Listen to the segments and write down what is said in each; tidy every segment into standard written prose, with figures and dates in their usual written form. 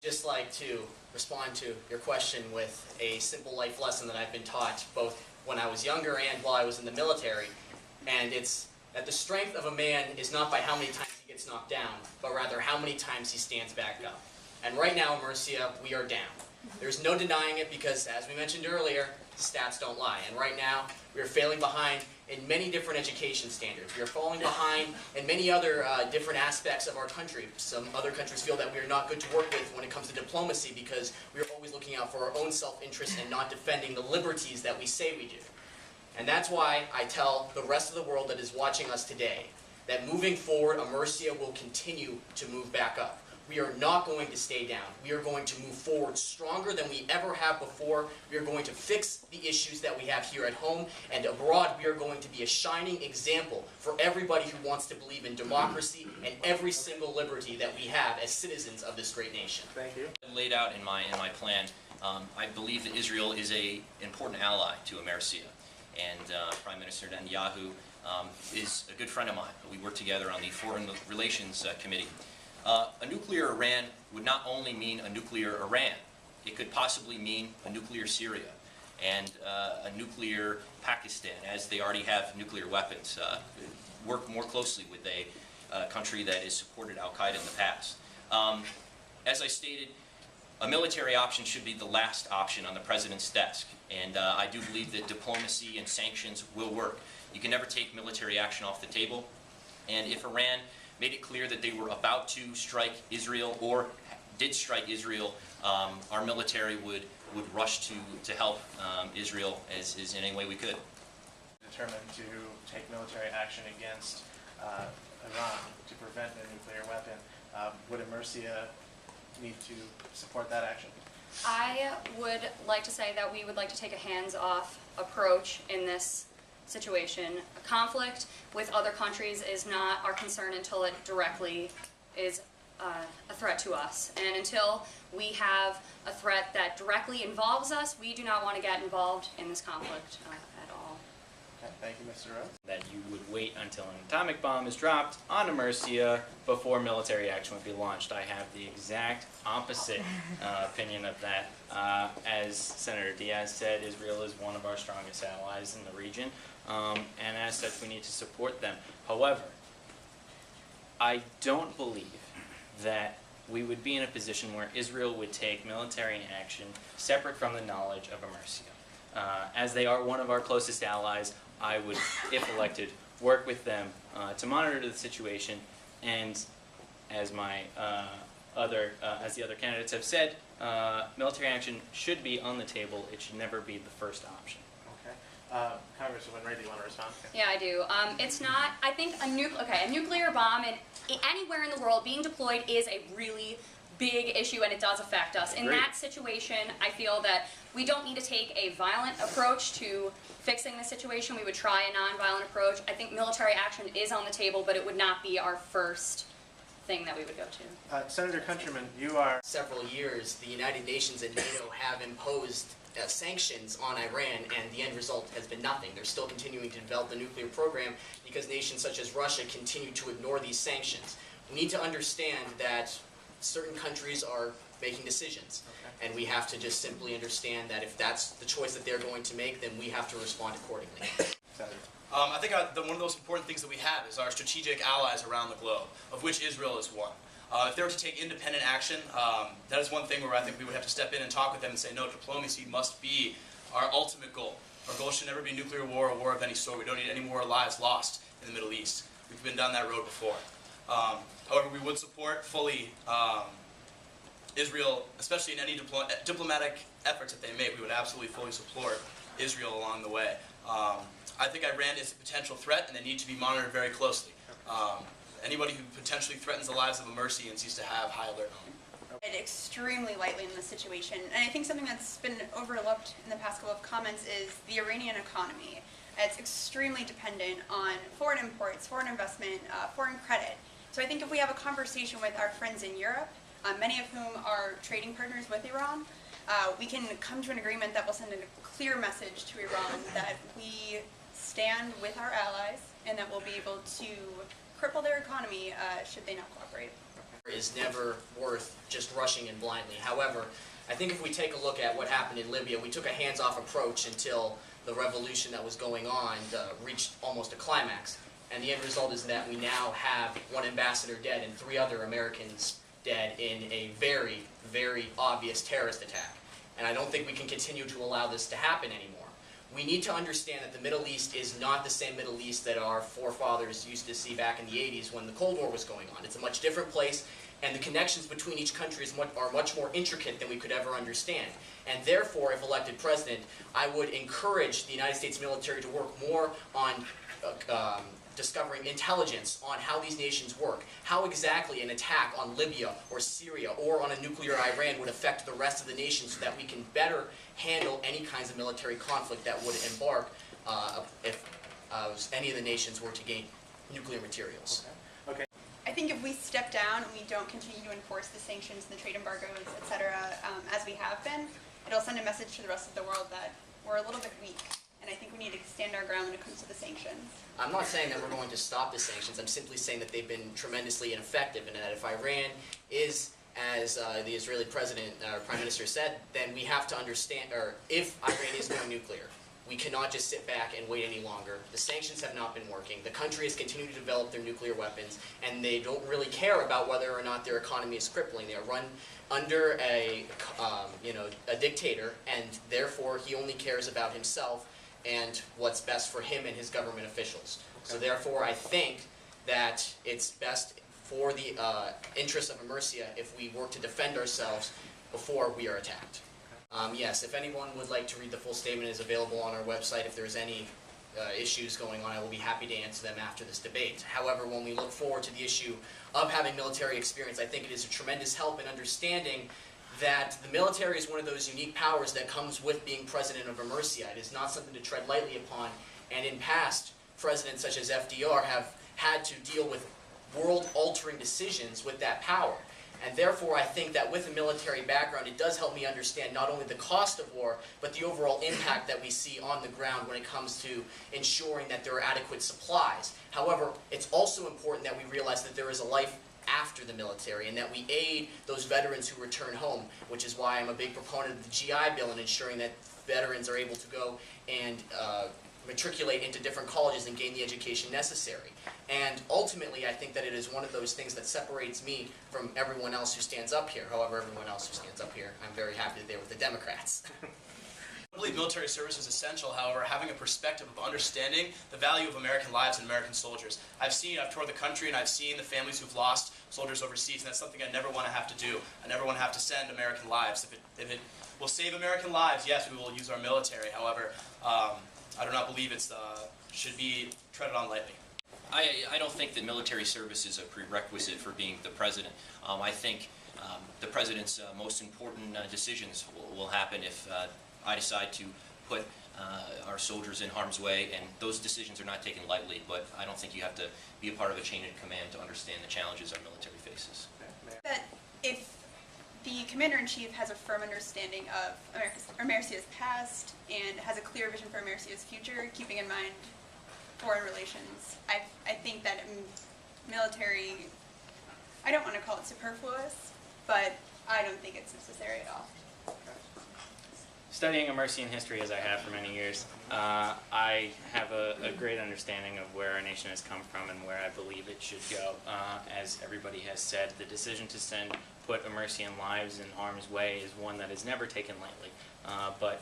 Just like to respond to your question with a simple life lesson that I've been taught both when I was younger and while I was in the military. And it's that the strength of a man is not by how many times he gets knocked down, but rather how many times he stands back up. And right now in Murcia, we are down. There's no denying it because, as we mentioned earlier, the stats don't lie. And right now, we are failing behind in many different education standards. We are falling behind in many other different aspects of our country. Some other countries feel that we are not good to work with when it comes to diplomacy because we are always looking out for our own self-interest and not defending the liberties that we say we do. And that's why I tell the rest of the world that is watching us today that moving forward, Murcia will continue to move back up. We are not going to stay down. We are going to move forward stronger than we ever have before. We are going to fix the issues that we have here at home, and abroad we are going to be a shining example for everybody who wants to believe in democracy and every single liberty that we have as citizens of this great nation. Thank you. Laid out in my plan, I believe that Israel is an important ally to Murcia, and Prime Minister Netanyahu is a good friend of mine. We work together on the Foreign Relations Committee. A nuclear Iran would not only mean a nuclear Iran, it could possibly mean a nuclear Syria and a nuclear Pakistan, as they already have nuclear weapons, work more closely with a country that has supported al-Qaeda in the past. As I stated, a military option should be the last option on the president's desk, and I do believe that diplomacy and sanctions will work. You can never take military action off the table, and if Iran made it clear that they were about to strike Israel or did strike Israel, our military would rush to help Israel as in any way we could. Determined to take military action against Iran to prevent a nuclear weapon. Would Murcia need to support that action? I would like to say that we would like to take a hands-off approach in this situation. A conflict with other countries is not our concern until it directly is a threat to us. And until we have a threat that directly involves us, we do not want to get involved in this conflict at all. Okay, thank you, Mr. Rose. That you would wait until an atomic bomb is dropped on Murcia before military action would be launched. I have the exact opposite opinion of that. As Senator Diaz said, Israel is one of our strongest allies in the region, and as such we need to support them. However, I don't believe that we would be in a position where Israel would take military action separate from the knowledge of Murcia. As they are one of our closest allies, I would, if elected, work with them to monitor the situation, and as my as the other candidates have said, military action should be on the table. It should never be the first option. Okay. Congresswoman Ray, do you want to respond? Yeah, I do. It's not, I think a nuclear bomb anywhere in the world being deployed is a really big issue, and it does affect us. In that situation, I feel that we don't need to take a violent approach to fixing the situation. We would try a non-violent approach. I think military action is on the table, but it would not be our first thing that we would go to. Senator Countryman, you are... Several years, the United Nations and NATO have imposed sanctions on Iran, and the end result has been nothing. They're still continuing to develop the nuclear program because nations such as Russia continue to ignore these sanctions. We need to understand that certain countries are making decisions, and we have to just simply understand that if that's the choice that they're going to make, then we have to respond accordingly. I think one of the most important things that we have is our strategic allies around the globe, of which Israel is one. If they were to take independent action, that is one thing where I think we would have to step in and talk with them and say, no, diplomacy must be our ultimate goal. Our goal should never be nuclear war or war of any sort. We don't need any more lives lost in the Middle East. We've been down that road before. However, we would support fully Israel, especially in any diplomatic efforts that they make. We would absolutely fully support Israel along the way. I think Iran is a potential threat, and they need to be monitored very closely. Anybody who potentially threatens the lives of Murcians needs to have high alert on. Extremely lightly in this situation, and I think something that's been overlooked in the past couple of comments is the Iranian economy. It's extremely dependent on foreign imports, foreign investment, foreign credit. So I think if we have a conversation with our friends in Europe, many of whom are trading partners with Iran, we can come to an agreement that will send a clear message to Iran that we stand with our allies and that we'll be able to cripple their economy should they not cooperate. is never worth just rushing in blindly. However, I think if we take a look at what happened in Libya, we took a hands-off approach until the revolution that was going on reached almost a climax. And the end result is that we now have one ambassador dead and 3 other Americans dead in a very, very obvious terrorist attack. And I don't think we can continue to allow this to happen anymore. We need to understand that the Middle East is not the same Middle East that our forefathers used to see back in the 80s when the Cold War was going on. It's a much different place, and the connections between each country are much more intricate than we could ever understand. And therefore, if elected president, I would encourage the United States military to work more on discovering intelligence on how these nations work, how exactly an attack on Libya or Syria or on a nuclear Iran would affect the rest of the nation so that we can better handle any kinds of military conflict that would embark if any of the nations were to gain nuclear materials. Okay. I think if we step down and we don't continue to enforce the sanctions and the trade embargoes, et cetera, as we have been, it'll send a message to the rest of the world that we're a little bit weak. And I think we need to stand our ground when it comes to the sanctions. I'm not saying that we're going to stop the sanctions. I'm simply saying that they've been tremendously ineffective, and that if Iran is, as the Israeli president or prime minister said, then we have to understand, or if Iran is going nuclear, we cannot just sit back and wait any longer. The sanctions have not been working. The country has continued to develop their nuclear weapons, and they don't really care about whether or not their economy is crippling. They are run under a dictator, and therefore he only cares about himself and what's best for him and his government officials. So therefore, I think that it's best for the interests of Mercia if we work to defend ourselves before we are attacked. Yes, if anyone would like to read the full statement, it is available on our website. If there's any issues going on, I will be happy to answer them after this debate. However, when we look forward to the issue of having military experience, I think it is a tremendous help in understanding that the military is one of those unique powers that comes with being president of Mercia. It is not something to tread lightly upon, and in past, presidents such as FDR have had to deal with world-altering decisions with that power. And therefore, I think that with a military background, it does help me understand not only the cost of war, but the overall impact that we see on the ground when it comes to ensuring that there are adequate supplies. However, it's also important that we realize that there is a life after the military, and that we aid those veterans who return home, which is why I'm a big proponent of the GI Bill and ensuring that veterans are able to go and matriculate into different colleges and gain the education necessary. And ultimately, I think that it is one of those things that separates me from everyone else who stands up here. However, everyone else who stands up here, I'm very happy that they're with the Democrats. I believe military service is essential, however, having a perspective of understanding the value of American lives and American soldiers. I've toured the country, and I've seen the families who've lost soldiers overseas, and that's something I never want to have to do. I never want to have to send American lives. If it will save American lives, yes, we will use our military. However, I do not believe it should be treaded on lightly. I don't think that military service is a prerequisite for being the president. I think the president's most important decisions will happen if I decide to put our soldiers in harm's way, and those decisions are not taken lightly, but I don't think you have to be a part of a chain of command to understand the challenges our military faces. That if the Commander-in-Chief has a firm understanding of Mercia's past and has a clear vision for Mercia's future, keeping in mind foreign relations, I think that military, I don't want to call it superfluous, but I don't think it's necessary at all. Studying Mercian history as I have for many years, I have a great understanding of where our nation has come from and where I believe it should go. As everybody has said, the decision to put Mercian lives in harm's way is one that is never taken lightly. But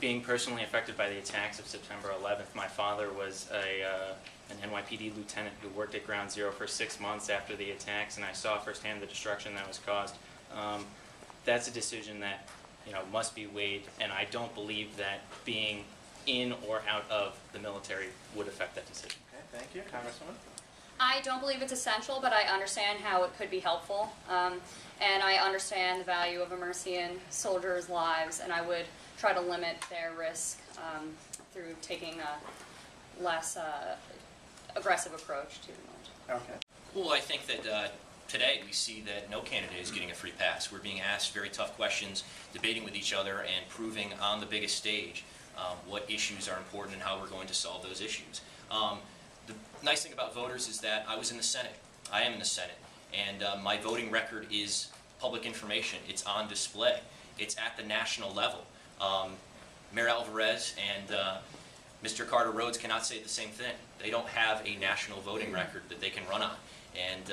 being personally affected by the attacks of September 11th, my father was an NYPD lieutenant who worked at Ground Zero for 6 months after the attacks, and I saw firsthand the destruction that was caused. That's a decision that must be weighed, and I don't believe that being in or out of the military would affect that decision. Okay, thank you. Congresswoman? I don't believe it's essential, but I understand how it could be helpful, and I understand the value of a Mercian soldiers' lives, and I would try to limit their risk through taking a less aggressive approach to the military. Okay. Well, I think that today we see that no candidate is getting a free pass. We're being asked very tough questions, debating with each other, and proving on the biggest stage what issues are important and how we're going to solve those issues. The nice thing about voters is that I was in the Senate. I am in the Senate. And my voting record is public information. It's on display. It's at the national level. Mayor Alvarez and Mr. Carter Rhodes cannot say the same thing. They don't have a national voting record that they can run on. And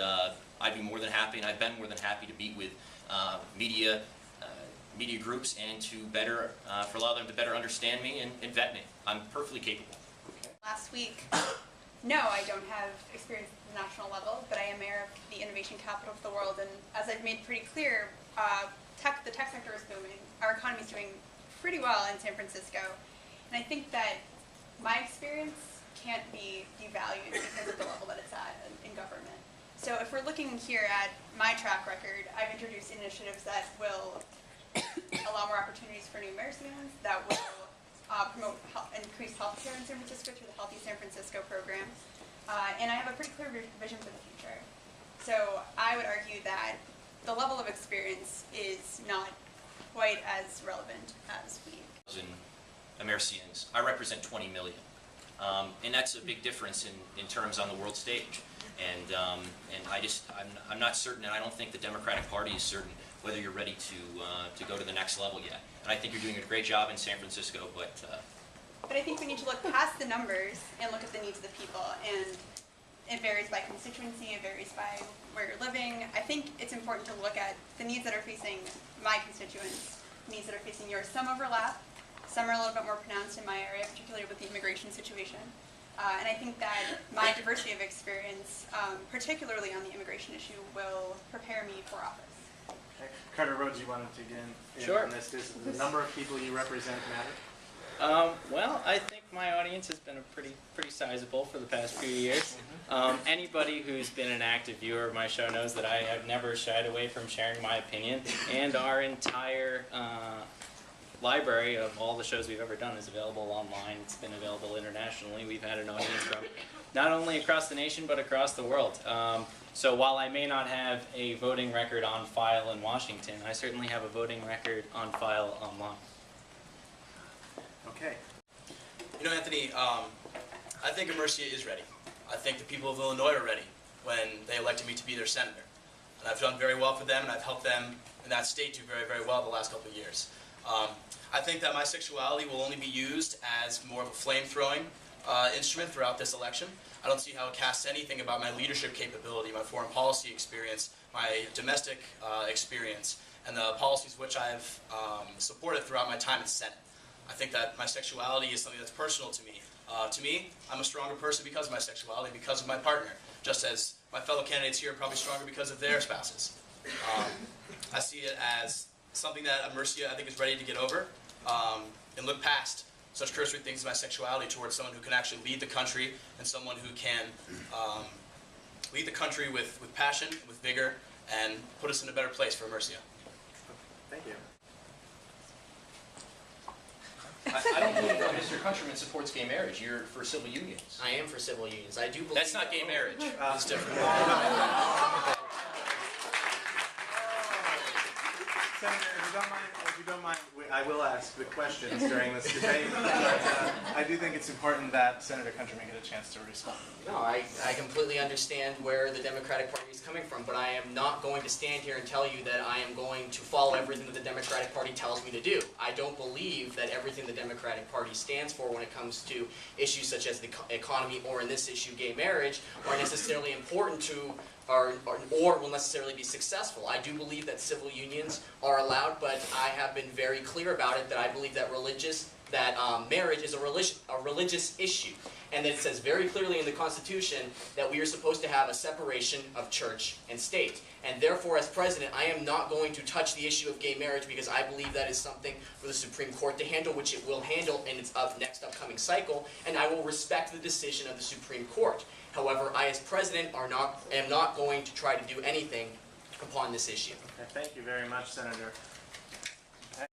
I'd be more than happy, and I've been more than happy to meet with media groups and to allow them to better understand me and vet me. I'm perfectly capable. Last week, no, I don't have experience at the national level, but I am mayor of the innovation capital of the world, and as I've made pretty clear, the tech sector is booming. Our economy is doing pretty well in San Francisco, and I think that my experience can't be devalued because of the level that it's at in government. So if we're looking here at my track record, I've introduced initiatives that will allow more opportunities for new Mercians, that will promote increased healthcare in San Francisco through the Healthy San Francisco program, and I have a pretty clear vision for the future. So I would argue that the level of experience is not quite as relevant as we. Americians. I represent 20 million. And that's a big difference in terms on the world stage. And I'm not certain, and I don't think the Democratic Party is certain whether you're ready to go to the next level yet. And I think you're doing a great job in San Francisco, but I think we need to look past the numbers and look at the needs of the people. And it varies by constituency, it varies by where you're living. I think it's important to look at the needs that are facing my constituents, needs that are facing yours. Some overlap, some are a little bit more pronounced in my area, particularly with the immigration situation. And I think that my diversity of experience, particularly on the immigration issue, will prepare me for office. Okay. Carter Rhodes, you wanted to get in Sure. on this. Does the number of people you represent matter? Well, I think my audience has been pretty sizable for the past few years. Anybody who's been an active viewer of my show knows that I have never shied away from sharing my opinion, and our entire library of all the shows we've ever done is available online. It's been available internationally. We've had an audience from not only across the nation but across the world. So while I may not have a voting record on file in Washington, I certainly have a voting record on file online. Okay. You know, Anthony, I think Mercia is ready. I think the people of Illinois are ready when they elected me to be their senator. And I've done very well for them, and I've helped them in that state do very, very well the last couple of years. I think that my sexuality will only be used as more of a flame-throwing instrument throughout this election. I don't see how it casts anything about my leadership capability, my foreign policy experience, my domestic experience, and the policies which I've supported throughout my time in the Senate. I think that my sexuality is something that's personal to me. To me, I'm a stronger person because of my sexuality, because of my partner, just as my fellow candidates here are probably stronger because of their spouses. I see it as something that Mercia, I think, is ready to get over and look past such cursory things as my sexuality towards someone who can actually lead the country and someone who can lead the country with passion, with vigor, and put us in a better place for Mercia. Thank you. I don't believe Mr. Countryman supports gay marriage. You're for civil unions. I am for civil unions. I do believe That's not gay marriage. It's different. Senator, if you don't mind, I will ask the questions during this debate. But I do think it's important that Senator Countryman get a chance to respond. No, I completely understand where the Democratic Party is coming from, but I am not going to stand here and tell you that I am going to follow everything that the Democratic Party tells me to do. I don't believe that everything the Democratic Party stands for when it comes to issues such as the economy or, in this issue, gay marriage, are necessarily important to or will necessarily be successful. I do believe that civil unions are allowed, but I have been very clear about it that I believe that marriage is a religious issue, and that it says very clearly in the Constitution that we are supposed to have a separation of church and state. And therefore, as president, I am not going to touch the issue of gay marriage because I believe that is something for the Supreme Court to handle, which it will handle in its next upcoming cycle, and I will respect the decision of the Supreme Court. However, I, as president, am not going to try to do anything upon this issue. Okay, thank you very much, Senator.